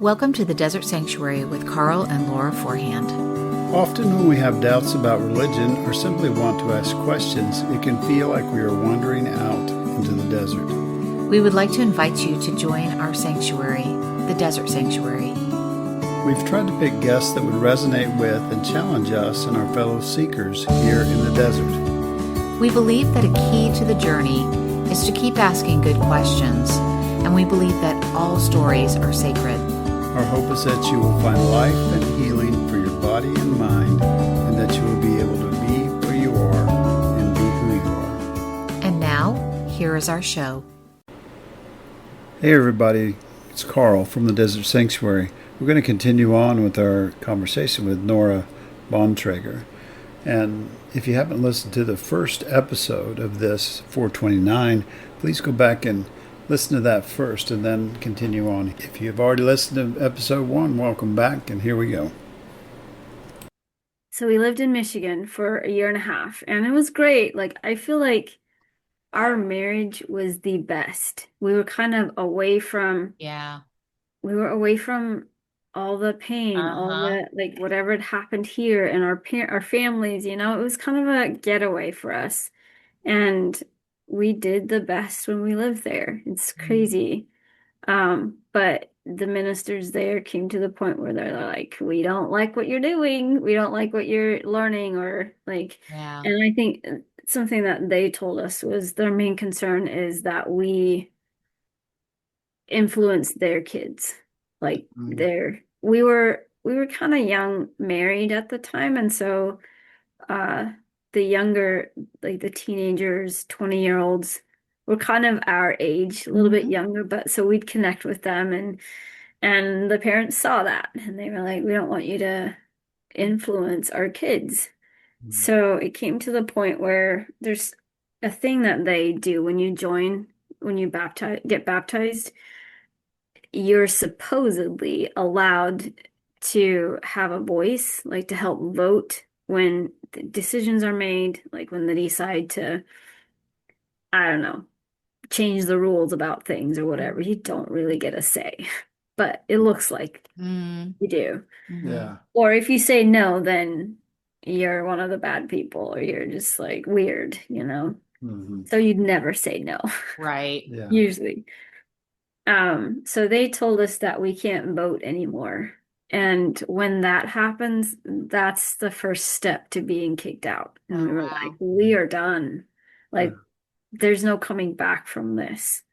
Welcome to the Desert Sanctuary with Carl and Laura Forehand. Often when we have doubts about religion or simply want to ask questions, it can feel like we are wandering out into the desert. We would like to invite you to join our sanctuary, the Desert Sanctuary. We've tried to pick guests that would resonate with and challenge us and our fellow seekers here in the desert. We believe that a key to the journey is to keep asking good questions, and we believe that all stories are sacred. Our hope is that you will find life and healing for your body and mind, and that you will be able to be where you are and be who you are. And now, here is our show. Hey everybody, it's Carl from the Desert Sanctuary. We're going to continue on with our conversation with Nora Bontrager. And if you haven't listened to the first episode of this, 429, please go back and listen to that first and then continue on. If you've already listened to episode 1, welcome back, and here we go. So we lived in Michigan for a year and a half, and it was great. I feel like our marriage was the best. We were kind of away from all the pain, all the whatever had happened here and our families, it was kind of a getaway for us. And we did the best when we lived there. It's crazy. But the ministers there came to the point where they're like, we don't like what you're doing. We don't like what you're learning and I think something that they told us was their main concern is that we influence their kids. We were kind of young married at the time, and so the younger, the teenagers, 20-year-olds were kind of our age, a little bit younger, but so we'd connect with them, and the parents saw that and they were like, we don't want you to influence our kids. So it came to the point where there's a thing that they do when you get baptized, you're supposedly allowed to have a voice, to help vote when the decisions are made, when they decide to, I don't know, change the rules about things or whatever. You don't really get a say, but it looks like you do. Yeah. Or if you say no, then you're one of the bad people, or you're just weird, So you'd never say no. Right. Yeah. Usually. So they told us that we can't vote anymore. And when that happens, that's the first step to being kicked out. And we were like, we are done. There's no coming back from this.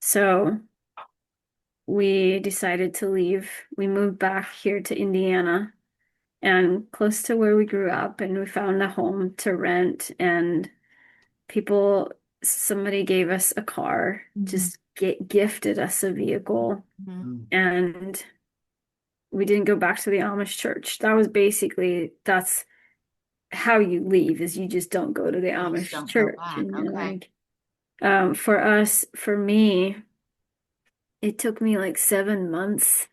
So we decided to leave. We moved back here to Indiana and close to where we grew up, and we found a home to rent, and somebody gave us a car, just gifted us a vehicle, and we didn't go back to the Amish church. That's how you leave, is you just don't go to the Amish church. And for me, it took me 7 months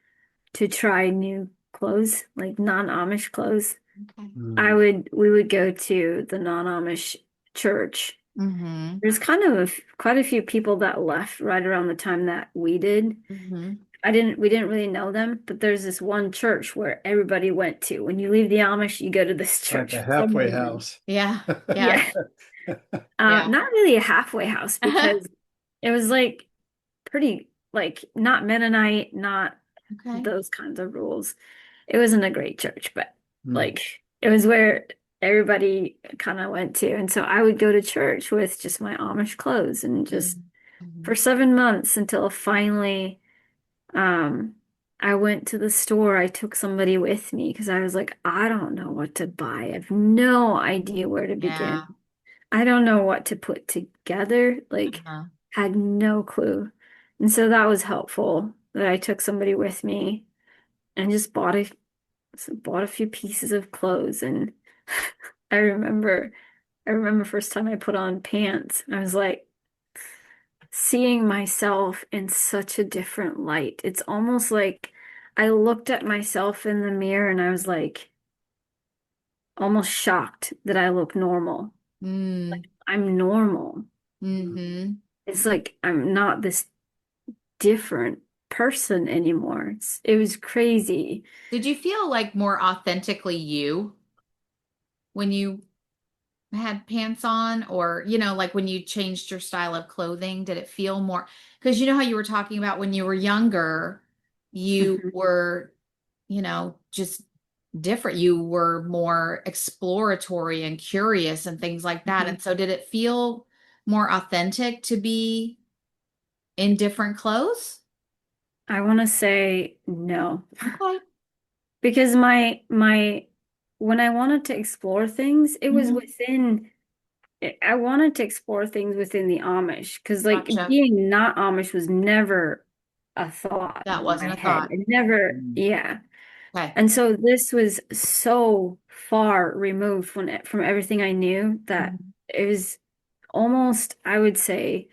to try new clothes, non-Amish clothes. We would go to the non-Amish church. There's kind of quite a few people that left right around the time that we did. We didn't really know them, but there's this one church where everybody went to. When you leave the Amish, you go to this church. Like a halfway house. Yeah. Yeah. Not really a halfway house, because it was pretty, not Mennonite, not those kinds of rules. It wasn't a great church, but it was where everybody kind of went to. And so I would go to church with just my Amish clothes and just for 7 months, until finally I went to the store. I took somebody with me because I was like, I don't know what to buy. I have no idea where to begin. I don't know what to put together. Had no clue. And so that was helpful that I took somebody with me and just bought a few pieces of clothes. And I remember first time I put on pants, I was seeing myself in such a different light. It's almost like I looked at myself in the mirror and I was almost shocked that I look normal. I'm normal. It's I'm not this different person anymore. It was crazy. Did you feel like more authentically you when you had pants on, or like when you changed your style of clothing? Did it feel more, because you know how you were talking about when you were younger, you Mhm. were just different, you were more exploratory and curious and things like that, Mhm. and so did it feel more authentic to be in different clothes? I want to say no. Okay. Because my when I wanted to explore things, it was Hmm. within I wanted to explore things within the Amish because like Gotcha. being not Amish was never a thought That in wasn't my a head. thought. It never, Mm. yeah. Okay. And so this was so far removed from everything I knew that Mhm. it was almost, I would say,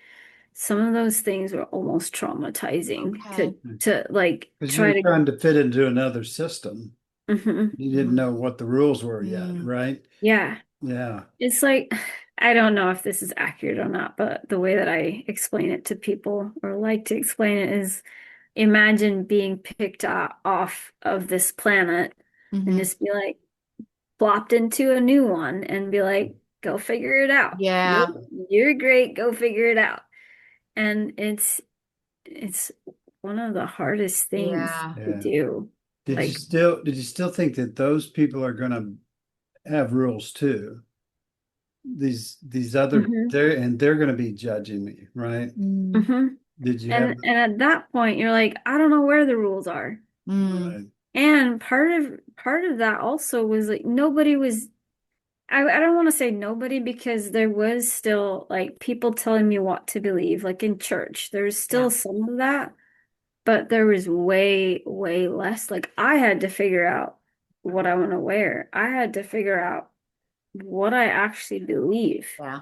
some of those things were almost traumatizing Okay. to like Because you try were to. trying to fit into another system. Mhm. You didn't know what the rules were yet, Mm. right? Yeah. Yeah. It's like, I don't know if this is accurate or not, but the way that I explain it to people or like to explain it is imagine being picked off of this planet and Hmm. just be like plopped into a new one and be like, go figure it out. Yeah. You're great, go figure it out. And it's one of the hardest things Yeah. to Yeah. do. Like, Did you still think that those people are going to have rules too? These other mhm, they're going to be judging me, right? Mm. mhm. Did you have And at that point you're like, I don't know where the rules are. Mm. right? And part of that also was like nobody was I don't want to say nobody because there was still like people telling me what to believe, like in church. There's Yeah. still some of that, but there was way, way less. Like I had to figure out what I want to wear. I had to figure out what I actually believe. Yeah.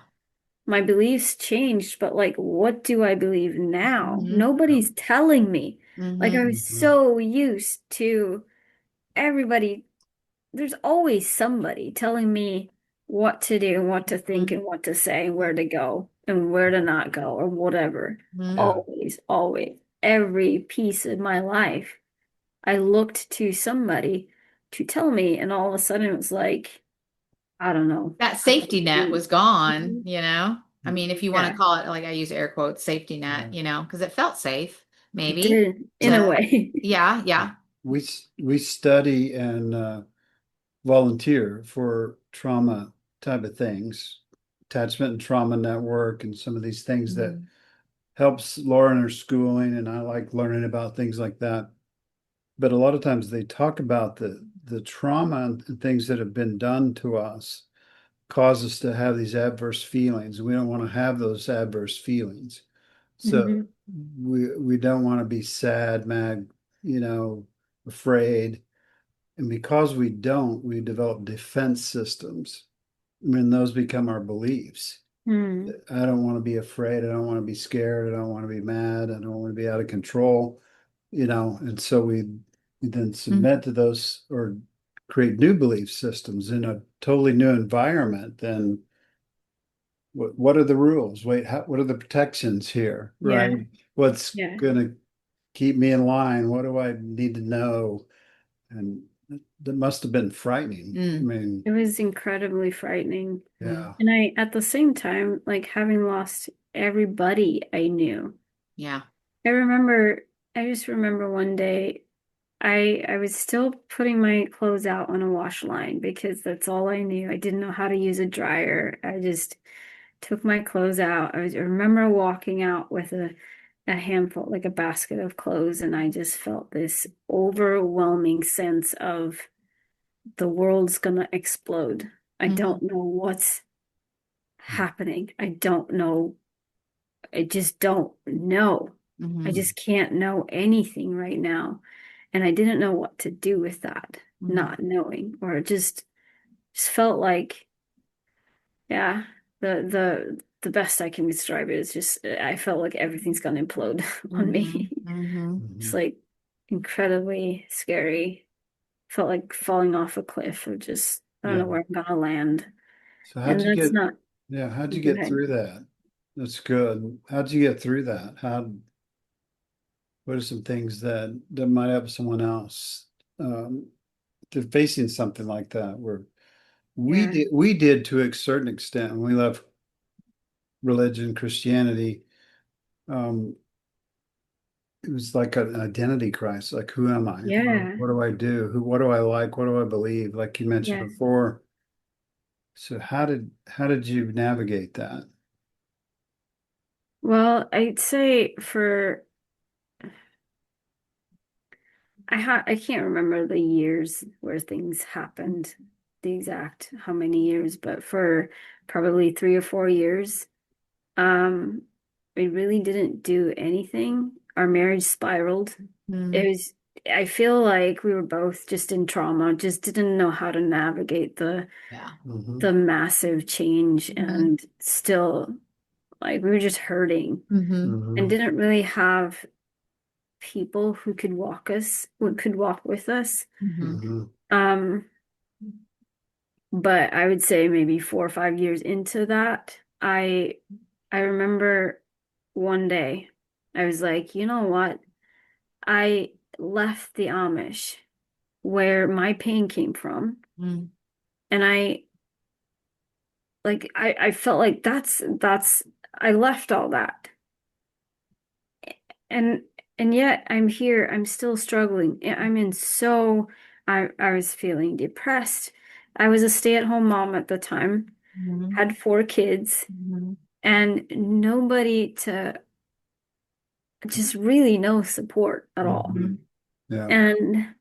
My beliefs changed, but like what do I believe now? Hmm. Nobody's telling me. Like I Hmm. was Mhm. so used to everybody there's always somebody telling me what to do and what to think and what to say and where to go and where to not go or whatever. Hmm. Yeah. Always, always. Every piece of my life, I looked to somebody to tell me, and all of a sudden it was like, I don't know. That I don't safety net do. was gone, Mhm. I mean, if you want to Yeah, call it, like I use air quotes, safety net, Yeah. because it felt safe, it maybe did in a to, way. yeah, yeah. We study and volunteer for trauma type of things, attachment and trauma network, and some of these things that Mhm. helps Laura in her schooling, and I like learning about things like that. But a lot of times they talk about the trauma and things that have been done to us cause us to have these adverse feelings. We don't want to have those adverse feelings. So Mhm. we don't want to be sad, mad, you know, afraid. And because we don't, we develop defense systems. I mean, those become our beliefs. Hmm. I don't want to be afraid. I don't want to be scared. I don't want to be mad. I don't want to be out of control, and so we then Mhm. submit to those or create new belief systems in a totally new environment. Then what are the rules? Wait, what are the protections here? Yeah, Right? What's yeah, going to keep me in line? What do I need to know? And that must have been frightening. I Mm. mean, it was incredibly frightening. Mm. yeah. And I, at the same time, like having lost everybody I knew. Yeah. I remember, I just remember one day I was still putting my clothes out on a wash line because that's all I knew. I didn't know how to use a dryer. I just took my clothes out. I remember walking out with a handful, like a basket of clothes, and I just felt this overwhelming sense of the world's gonna explode. I Hmm. don't know what's happening. I don't know. I just don't know. I Hmm. just can't know anything right now. And I didn't know what to do with that, Hmm. not knowing, or it just felt like, yeah, the best I can describe it is just I felt like everything's gonna implode on Hmm. me. Hmm. It's Mhm. like incredibly scary. Felt like falling off a cliff or just I don't Yeah. know where I'm gonna land. So how'd And you that's get, not yeah, how'd you go get ahead. through that? That's good. How'd you get through that? How, What are some things that might help someone else to facing something like that where Yeah. we did to a certain extent when we left religion, Christianity, um, it was like an identity crisis. Like, who am I? Yeah. What do I do? What do I like? What do I believe? Like you mentioned Yeah. before. So how did you navigate that? Well, I'd say I can't remember the years where things happened, the exact how many years, but for probably 3 or 4 years, um, we really didn't do anything. Our marriage spiraled. It Mm. was, I feel like we were both just in trauma, just didn't know how to navigate Yeah. Hmm. the massive change Hmm. and still like we were just hurting Hmm. and Hmm. didn't really have people who could walk with us. Hmm. Hmm. Um, but I would say maybe 4 or 5 years into that, I remember one day I was like, you know what? I left the Amish where my pain came from, Mm. and I felt like that's I left all that. And and yet I'm here, I'm still struggling. I'm in so I was feeling depressed. I was a stay-at-home mom at the time, Hmm. had 4 kids, Hmm. and nobody to just really no support at all. Hmm. Yeah. And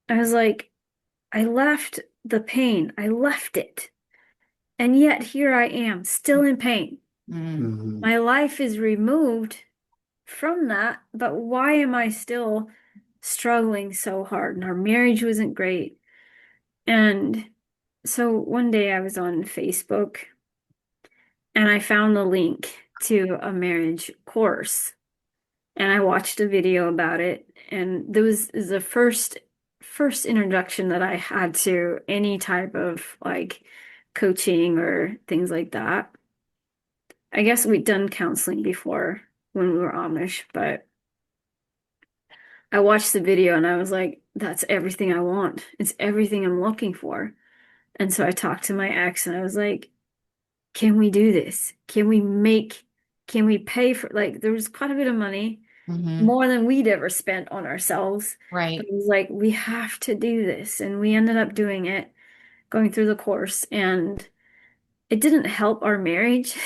I was like, I left the pain, I left it. And yet here I am, still in pain. Mm. Hmm. My life is removed from that, but why am I still struggling so hard? And our marriage wasn't great. And so one day I was on Facebook and I found the link to a marriage course and I watched a video about it. And there was is the first introduction that I had to any type of like coaching or things like that. I guess we'd done counseling before when we were Amish, but I watched the video and I was like, that's everything I want. It's everything I'm looking for. And so I talked to my ex and I was like, can we do this? Can we pay for, like, there was quite a bit of money, Hmm. more than we'd ever spent on ourselves. But Right. it was like, we have to do this. And we ended up doing it, going through the course. And it didn't help our marriage.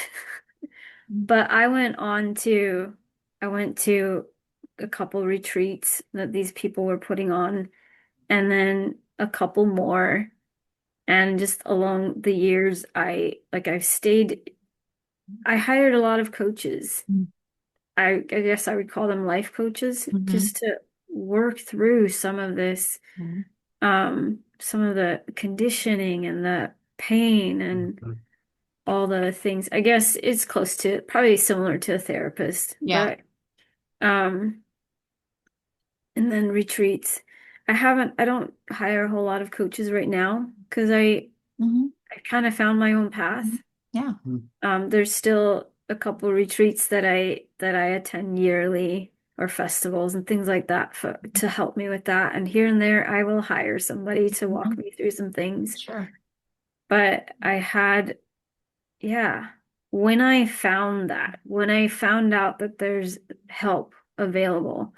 But I went to a couple retreats that these people were putting on, and then a couple more. And just along the years, I hired a lot of coaches. I guess I would call them life coaches, Hmm. just to work through some of this, some of the conditioning and the pain and Hmm. all the things. I guess it's close to probably similar to a therapist, Yeah. but um, and then retreats. I don't hire a whole lot of coaches right now because Hmm. I kind of found my own path. Yeah. There's still a couple retreats that I attend yearly or festivals and things like that to help me with that. And here and there, I will hire somebody to walk Mhm. me through some things. Sure. But yeah, when I found out that there's help available,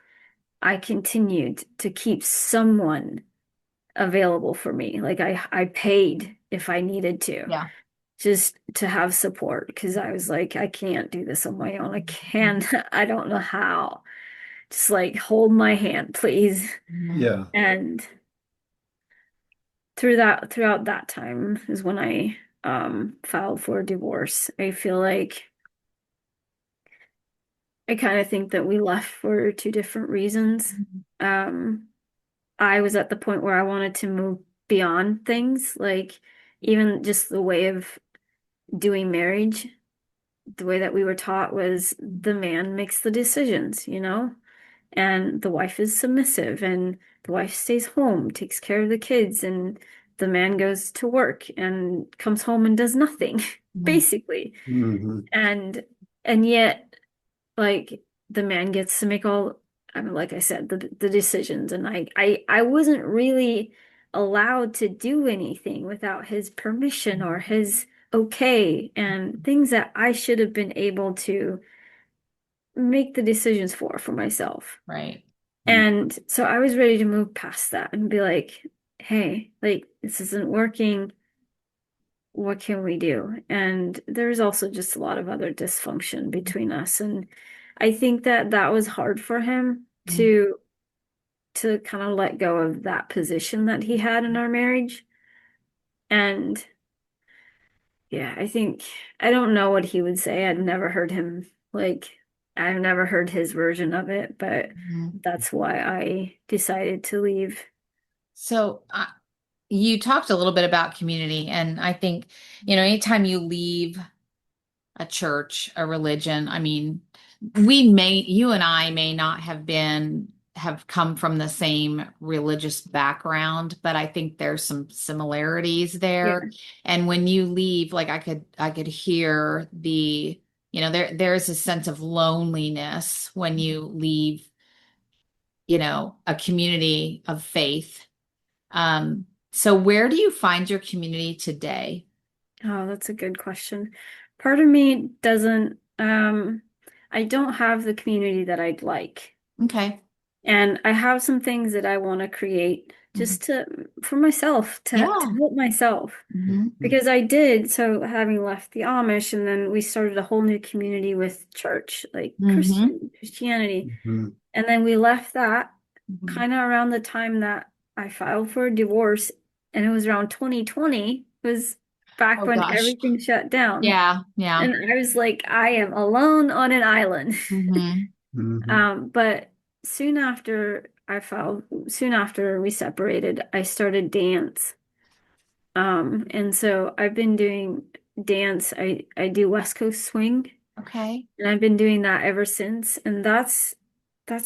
I continued to keep someone available for me. Like I paid if I needed to, Yeah. just to have support because I was like, I can't do this on my own. I can't, I don't know how. Just like hold my hand, please. Mhm. Yeah. And throughout that time is when I filed for a divorce. I feel like I kind of think that we left for two different reasons. Um, I was at the point where I wanted to move beyond things, like even just the way of doing marriage. The way that we were taught was the man makes the decisions, and the wife is submissive, and the wife stays home, takes care of the kids, and the man goes to work and comes home and does nothing, Mhm. basically. Hmm. And and yet, like the man gets to make all I mean, like I said, the decisions, and I wasn't really allowed to do anything without his permission or his okay, and things that I should have been able to make the decisions for myself. Right. And so I was ready to move past that and be like, hey, like this isn't working. What can we do? And there's also just a lot of other dysfunction between us. And I think that that was hard for him to kind of let go of that position that he had in our marriage. And yeah, I don't know what he would say. I'd never heard him like I've never heard his version of it, but that's why I decided to leave. So you talked a little bit about community, and I think, anytime you leave a church, a religion, I mean, you and I may not have come from the same religious background, but I think there's some similarities there. Yeah. And when you leave, like I could hear there's a sense of loneliness when you leave, a community of faith. So where do you find your community today? Oh, that's a good question. Part of me doesn't, I don't have the community that I'd like. Okay. And I have some things that I want to create just for myself, to Yeah. help myself. Because so having left the Amish, and then we started a whole new community with church, like Christianity. And then we left that kind of around the time that I filed for a divorce, and it was around 2020, it was back Oh when gosh. everything shut down. Yeah. Yeah. And I was like, I am alone on an island. But soon after we separated, I started dance. And so I've been doing dance. I do West Coast swing, Okay. and I've been doing that ever since. And that's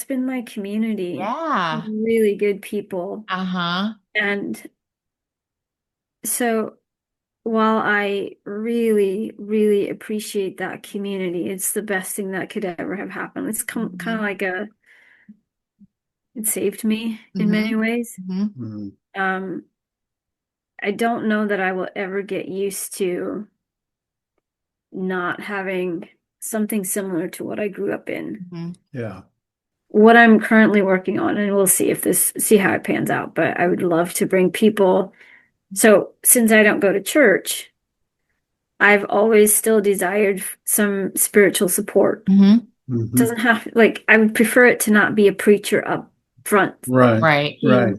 been my community. Yeah. Really good people. Uh-huh. And so while I really, really appreciate that community, it's the best thing that could ever have happened. It's kind of like it saved me in many ways. I don't know that I will ever get used to not having something similar to what I grew up in. Yeah. What I'm currently working on, and we'll see how it pans out, but I would love to bring people. So since I don't go to church, I've always still desired some spiritual support. Doesn't have, like, I would prefer it to not be a preacher up front. Right. The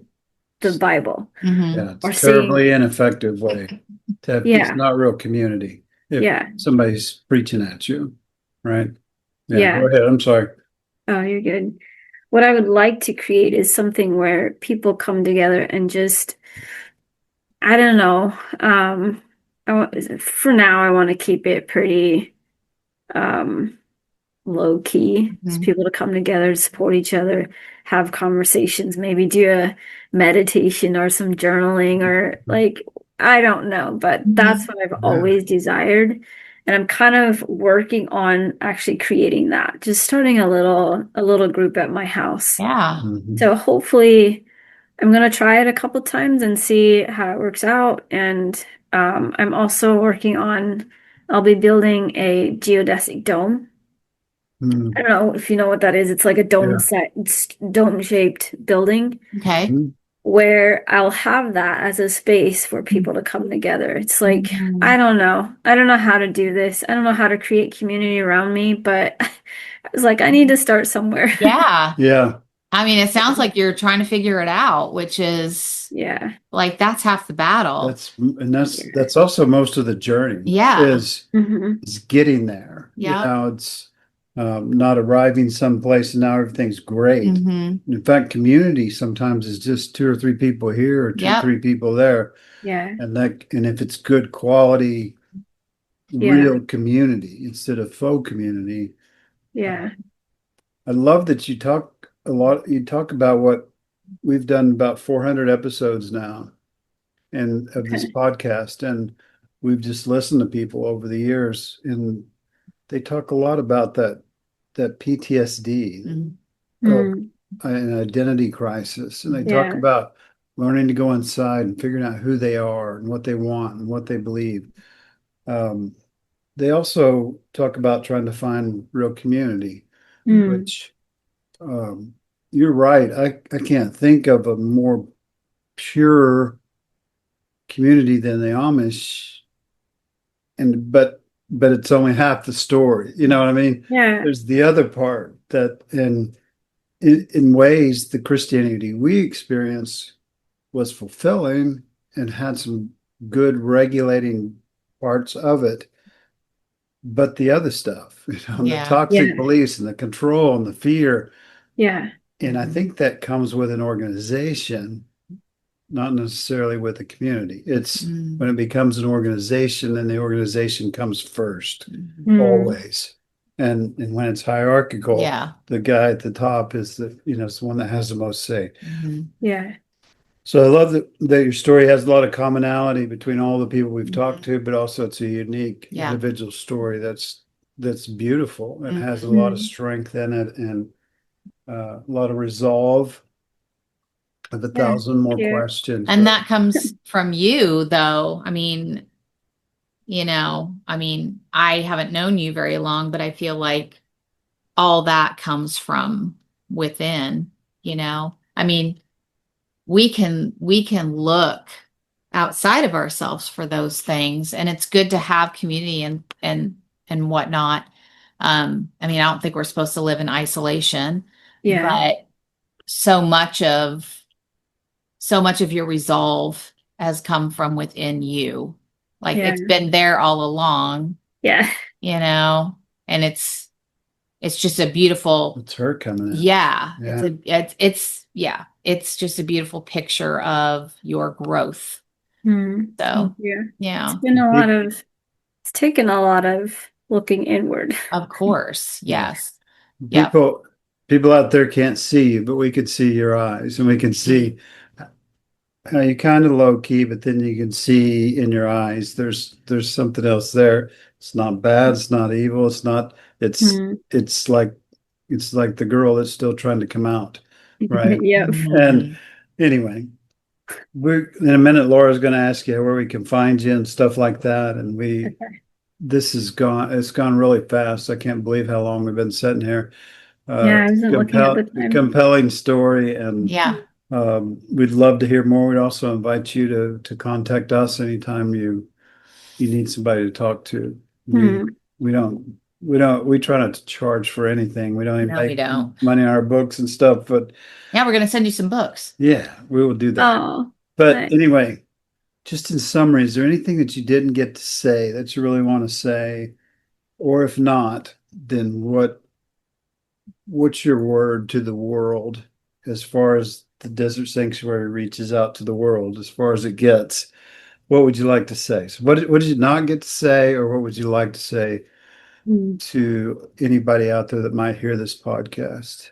Bible. Yeah, it's a terribly ineffective way to have, it's not real community if somebody's preaching at you, right? Yeah, go ahead. I'm sorry. Oh, you're good. What I would like to create is something where people come together and just, I don't know. For now, I want to keep it pretty low key. Just people to come together, support each other, have conversations, maybe do a meditation or some journaling, or like, I don't know, but that's what I've always desired. And I'm kind of working on actually creating that, just starting a little group at my house. Yeah. So hopefully I'm gonna try it a couple times and see how it works out. And I'm also working on, I'll be building a geodesic dome. I don't know if you know what that is. It's like a dome-shaped building. Okay. Where I'll have that as a space for people to come together. It's like, I don't know. I don't know how to do this. I don't know how to create community around me, but I was like, I need to start somewhere. Yeah. Yeah. I mean, it sounds like you're trying to figure it out, which is like that's half the battle. That's also most of the journey. Yeah. Is getting there. Yeah. It's not arriving someplace and now everything's great. In fact, community sometimes is just 2 or 3 people here or 2 or 3 people there. Yeah. And if it's good quality, real community instead of faux community. Yeah. I love that you talk about what we've done, about 400 episodes now and of this podcast, and we've just listened to people over the years, and they talk a lot about that PTSD of an identity crisis, and they talk Yeah. about learning to go inside and figuring out who they are and what they want and what they believe. Um, they also talk about trying to find real community, Mm. which you're right. I can't think of a more pure community than the Amish, and but it's only half the story. You know what I mean? Yeah. There's the other part that in ways the Christianity we experience was fulfilling and had some good regulating parts of it. But the other stuff, the Yeah. toxic Yeah. beliefs and the control and the fear, Yeah. and I think that comes with an organization, not necessarily with a community. It's Mm. when it becomes an organization, then the organization comes first, Mm. always. And when it's hierarchical, Yeah. the guy at the top is it's the one that has the most say. Yeah. So I love that your story has a lot of commonality between all the people we've talked to, but also it's a unique Yeah. individual story that's beautiful and has a lot of Mm. strength in it and a lot of resolve. I have a Yeah. thousand more Thank you. questions, And but that comes from you, though. I haven't known you very long, but I feel like all that comes from within, you know. We can look outside of ourselves for those things, and it's good to have community and whatnot. I don't think we're supposed to live in isolation, Yeah. but so much of so much of your resolve has come from within you. Like Yeah. it's been there all along, Yeah. you know, and it's just a beautiful, it's her coming in. yeah, Yeah. it's just a beautiful picture of your growth. Mm. So, Thank you. yeah, It's taken a lot of looking inward. of course. Yes. Yep. People out there can't see you, but we could see your eyes and we can see how you kind of low key, but then you can see in your eyes there's something else there. It's not bad, it's not evil, it's Mm. it's like the girl that's still trying to come out, right? Yep. And Mhm. anyway, we're in a minute, Laura's going to ask you where we can find you and stuff like that. And Okay. it's gone really fast. I can't believe how long we've been sitting here. Yeah, I wasn't looking at the time. Compelling story, and Yeah. we'd love to hear more. We'd also invite you to contact us anytime you need somebody to talk to. We Hmm. we try not to charge for anything. We don't even No, we make don't. money on our books and stuff, but Yeah, we're gonna send you some books. yeah, we will do that. Oh, But nice. anyway, just in summary, is there anything that you didn't get to say that you really want to say? Or if not, then what's your word to the world as far as the desert sanctuary reaches out to the world, as far as it gets? What would you like to say? So what did you not get to say, or what would you like to say Hmm. to anybody out there that might hear this podcast?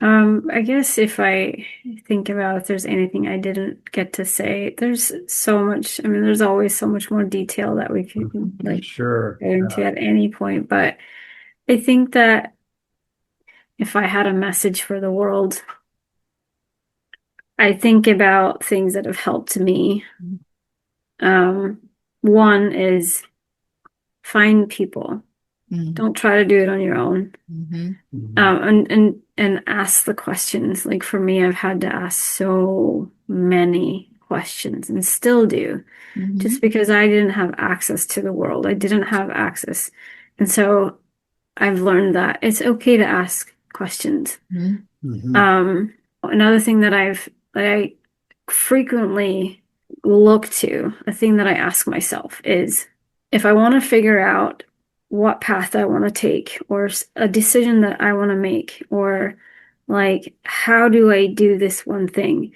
I guess if I think about if there's anything I didn't get to say, there's so much, there's always so much more detail that we could like Sure. go into at any point. But I think that if I had a message for the world, I think about things that have helped me. Um, One is find people. Mm-hmm. Don't try to do it on your own. Mm-hmm. And ask the questions. Like for me, I've had to ask so many questions and still do, just because I didn't have access to the world. I didn't have access. And so I've learned that it's okay to ask questions. Another thing that I frequently look to, a thing that I ask myself is if I want to figure out what path I want to take or a decision that I want to make or like how do I do this one thing?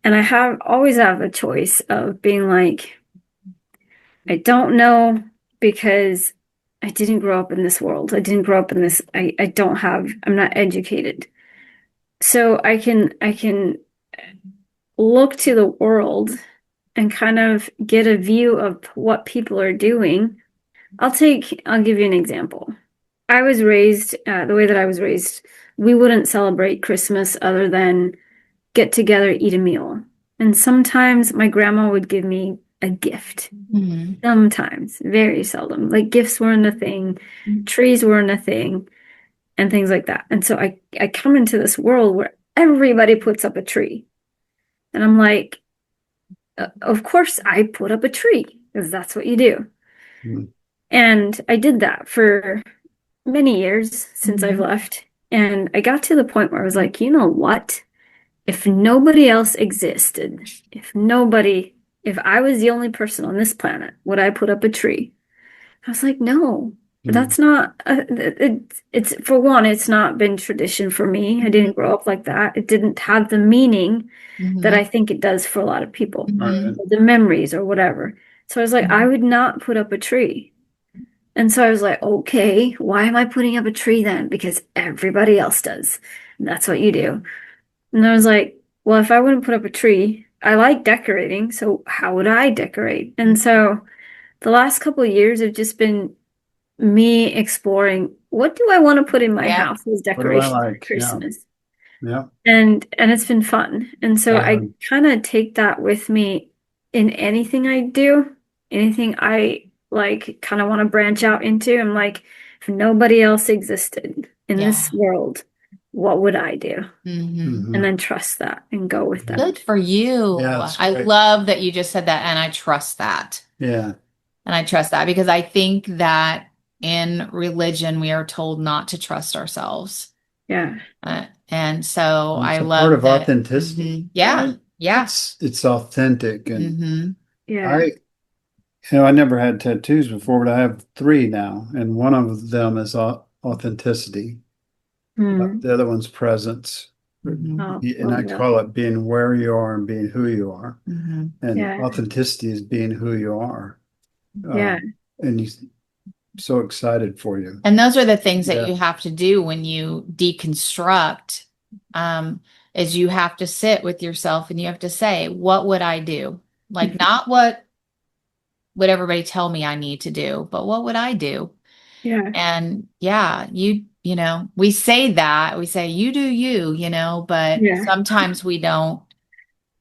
And I have always have a choice of being like, I don't know because I didn't grow up in this world. I didn't grow up in this. I don't have, I'm not educated. So I can look to the world and kind of get a view of what people are doing. I'll give you an example. I was raised the way that I was raised, we wouldn't celebrate Christmas other than get together, eat a meal. And sometimes my grandma would give me a gift. Mm-hmm. Sometimes, very seldom. Like gifts weren't a thing, trees weren't a thing, and things like that. And so I come into this world where everybody puts up a tree. And I'm like, of course I put up a tree because that's what you do. Mm-hmm. And I did that for many years since I've left. And I got to the point where I was like, you know what? If nobody else existed, if I was the only person on this planet, would I put up a tree? I was like, no, that's not, it's for one, it's not been tradition for me. I didn't grow up like that. It didn't have the meaning that I think it does for a lot of people, the memories or whatever. So I was like, I would not put up a tree. And so I was like, okay, why am I putting up a tree then? Because everybody else does. And that's what you do. And I was like, well, if I wouldn't put up a tree, I like decorating, so how would I decorate? And so the last couple of years have just been me exploring what do I want to put in my house as decorations for Christmas. Yeah. And it's been fun. And so I kind of take that with me in anything I do, anything I like kind of want to branch out into. I'm like, if nobody else existed in this world, what would I do? And then trust that and go with that. Good for you. Yeah, I love that you just said that, and I trust that. Yeah. And I trust that because I think that in religion, we are told not to trust ourselves. Yeah. And so It's I a love part of that. authenticity. Yeah. Right? Yeah. It's authentic. And Yeah. I never had tattoos before, but I have 3 now. And one of them is authenticity. The other one's presence. Oh, And I call it being where you are and being who you are. And Yeah. authenticity is being who you are. Yeah. And he's so excited for you. And those are the things that you have to do when you deconstruct, is you have to sit with yourself and you have to say, what would I do? Like not what would everybody tell me I need to do, but what would I do? Yeah. And you know, we say that, we say, you do you, you know, but sometimes we don't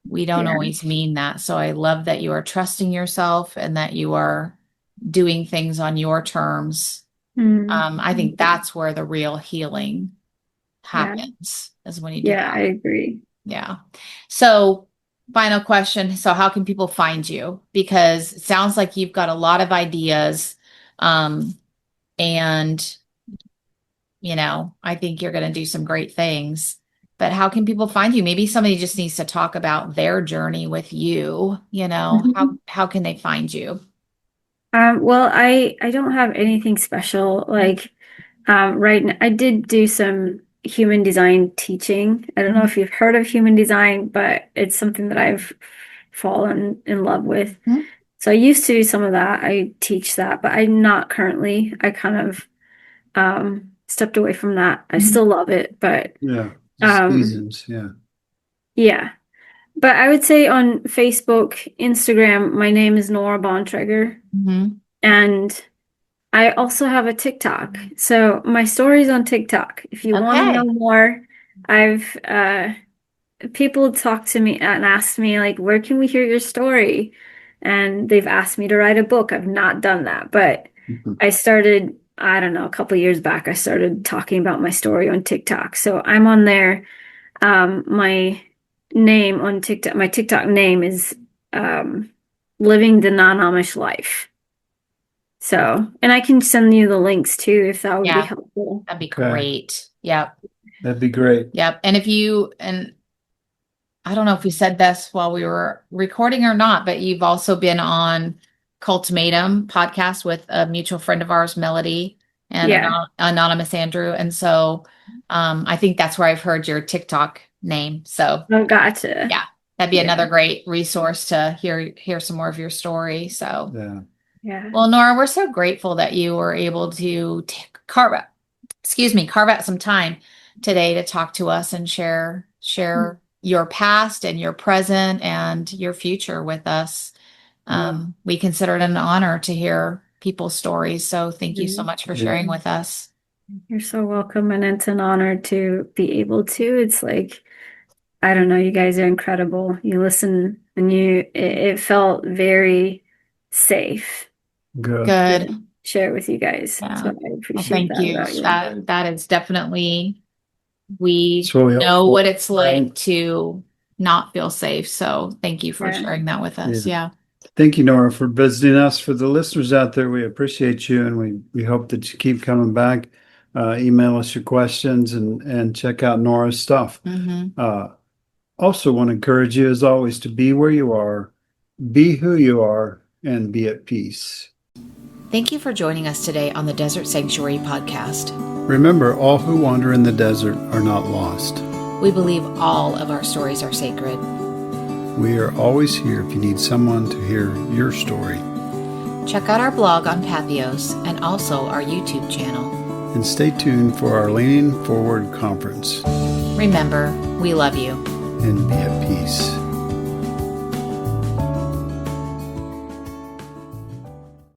always mean that. So I love that you are trusting yourself and that you are doing things on your terms. I think that's where the real healing happens, is when you do that. I agree. Yeah. So final question. So how can people find you? Because it sounds like you've got a lot of ideas. And, you know, I think you're going to do some great things. But how can people find you? Maybe somebody just needs to talk about their journey with you. You know, how can they find you? Well, I don't have anything special. Like, right now, I did do some human design teaching. I don't know if you've heard of human design, but it's something that I've fallen in love with. So I used to do some of that. I teach that, but I'm not currently. I kind of stepped away from that. I still love it, but seasons, yeah. But I would say on Facebook, Instagram, my name is Nora Bontrager. And I also have a TikTok. So my story's on TikTok. If you want to know more, I've people talk to me and ask me like, where can we hear your story? And they've asked me to write a book. I've not done that, but I started, I don't know, a couple of years back, I started talking about my story on TikTok. So I'm on there. My name on TikTok, my TikTok name is Living the Non-Amish Life. So, and I can send you the links too if that would be helpful. That'd be great. Yep. That'd be great. Yep. And and I don't know if we said this while we were recording or not, but you've also been on Cultimatum podcast with a mutual friend of ours, Melody, and Anonymous Andrew. And so I think that's where I've heard your TikTok name. So gotcha. Yeah. That'd be another great resource to hear some more of your story. So yeah. Well, Nora, we're so grateful that you were able to carve out some time today to talk to us and share your past and your present and your future with us. We consider it an honor to hear people's stories. So thank you so much for sharing with us. You're so welcome, and it's an honor to be able to. It's like, I don't know, you guys are incredible. You listen and it felt very safe Good. Good. to share with you guys. Yeah. So I Well, appreciate thank that you. about you. That is definitely, we It's really know helpful. what it's like to not feel safe. So thank you for Yeah. sharing that with us. Yeah. Thank you, Nora, for visiting us. For the listeners out there, we appreciate you, and we hope that you keep coming back. Email us your questions and check out Nora's stuff. Also want to encourage you, as always, to be where you are, be who you are, and be at peace. Thank you for joining us today on the Desert Sanctuary podcast. Remember, all who wander in the desert are not lost. We believe all of our stories are sacred. We are always here if you need someone to hear your story. Check out our blog on Pathos and also our YouTube channel. And stay tuned for our Leaning Forward conference. Remember, we love you. And be at peace.